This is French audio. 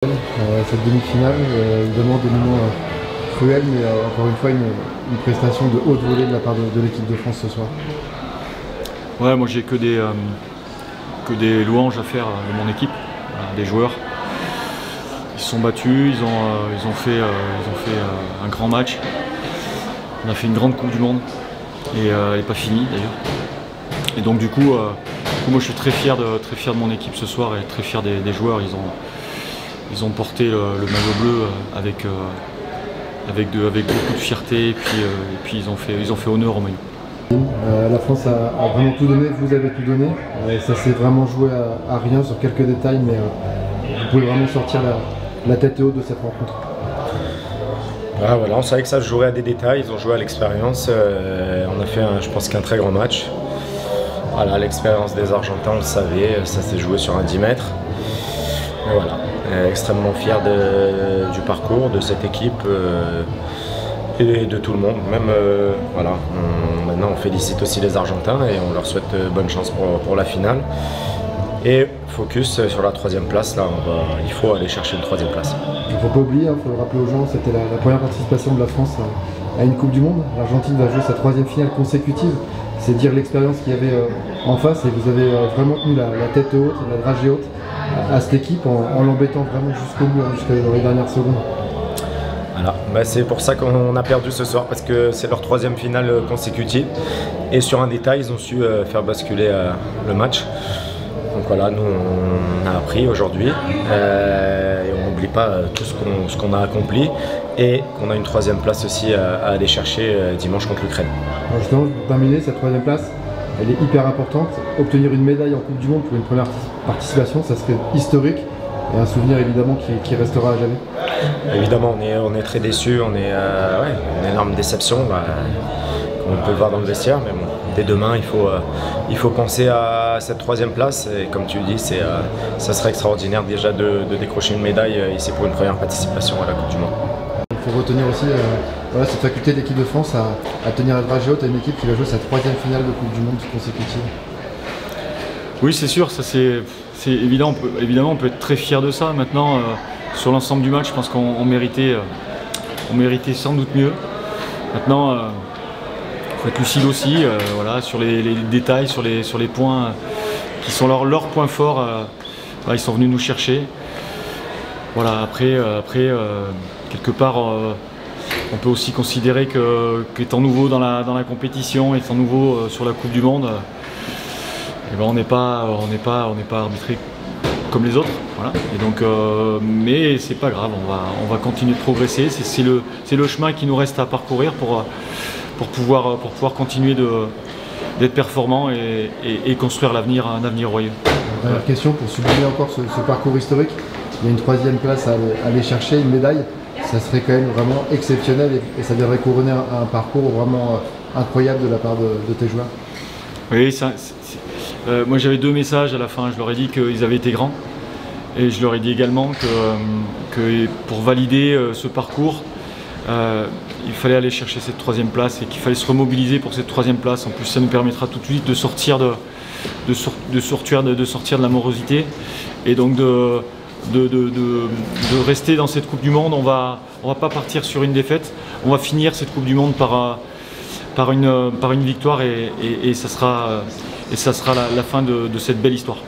Cette demi-finale, évidemment des moments cruels, mais encore une fois une prestation de haute volée de la part de l'équipe de France ce soir. Ouais, moi j'ai que des louanges à faire de mon équipe, des joueurs. Ils se sont battus, ils ont fait un grand match. On a fait une grande Coupe du Monde et elle n'est pas finie d'ailleurs. Et donc du coup, moi je suis très fier de mon équipe ce soir et très fier des joueurs. Ils ont porté le maillot bleu avec beaucoup de fierté et puis ils ont fait honneur au maillot. La France a vraiment tout donné, vous avez tout donné. Ça s'est vraiment joué à rien sur quelques détails, mais vous pouvez vraiment sortir la tête haute de cette rencontre. Ah, voilà, on savait que ça se jouerait à des détails, ils ont joué à l'expérience. On a fait, je pense, qu'un très grand match. Voilà, l'expérience des Argentins, on le savait, ça s'est joué sur un 10 mètres. Et voilà, extrêmement fier du parcours, de cette équipe et de tout le monde. Même, voilà, maintenant on félicite aussi les Argentins et on leur souhaite bonne chance pour la finale. Et focus sur la troisième place, là, il faut aller chercher une troisième place. Il ne faut pas oublier, il faut le rappeler aux gens, c'était la première participation de la France à une Coupe du Monde. L'Argentine va jouer sa troisième finale consécutive. C'est dire l'expérience qu'il y avait en face, et vous avez vraiment tenu la tête haute, la dragée haute à cette équipe en l'embêtant vraiment jusqu'au bout, jusqu'à les dernières secondes. Voilà. Bah, c'est pour ça qu'on a perdu ce soir, parce que c'est leur troisième finale consécutive. Et sur un détail, ils ont su faire basculer le match. Donc voilà, nous on a appris aujourd'hui et on n'oublie pas tout ce qu'on a accompli et qu'on a une troisième place aussi à aller chercher dimanche contre l'Ukraine. Justement, pour terminer, cette troisième place, elle est hyper importante. Obtenir une médaille en Coupe du Monde pour une première participation, ça serait historique et un souvenir évidemment qui restera à jamais. Évidemment, on est très déçus, on est une énorme déception, comme on peut le voir dans le vestiaire, mais bon. Dès demain, il faut penser à cette troisième place et comme tu dis, ça serait extraordinaire déjà de décrocher une médaille ici pour une première participation à la Coupe du Monde. Il faut retenir aussi voilà, cette faculté de l'équipe de France à tenir la dragée haute à une équipe qui va jouer sa troisième finale de Coupe du Monde consécutive. Oui, c'est sûr, ça c'est évident. Évidemment, on peut être très fier de ça. Maintenant, sur l'ensemble du match, je pense qu'on méritait sans doute mieux. Maintenant, il faut être lucide aussi, voilà, sur les détails, sur les points qui sont leurs points forts. Ils sont venus nous chercher. Voilà, après quelque part, on peut aussi considérer qu'étant nouveau dans la compétition, étant nouveau sur la Coupe du Monde, on n'est pas arbitré comme les autres. Voilà. Et donc, mais c'est pas grave, on va continuer de progresser. C'est le chemin qui nous reste à parcourir pour pouvoir continuer d'être performant et construire un avenir royeux. Dernière question, pour souligner encore ce parcours historique, il y a une troisième place à aller chercher, une médaille, ça serait quand même vraiment exceptionnel et ça viendrait couronner un parcours vraiment incroyable de la part de tes joueurs. Oui, moi j'avais deux messages à la fin, je leur ai dit qu'ils avaient été grands et je leur ai dit également que pour valider ce parcours, il fallait aller chercher cette troisième place et qu'il fallait se remobiliser pour cette troisième place. En plus, ça nous permettra tout de suite de sortir de la morosité et donc de rester dans cette Coupe du Monde. On va pas partir sur une défaite. On va finir cette Coupe du Monde par une victoire et ça sera la fin de cette belle histoire.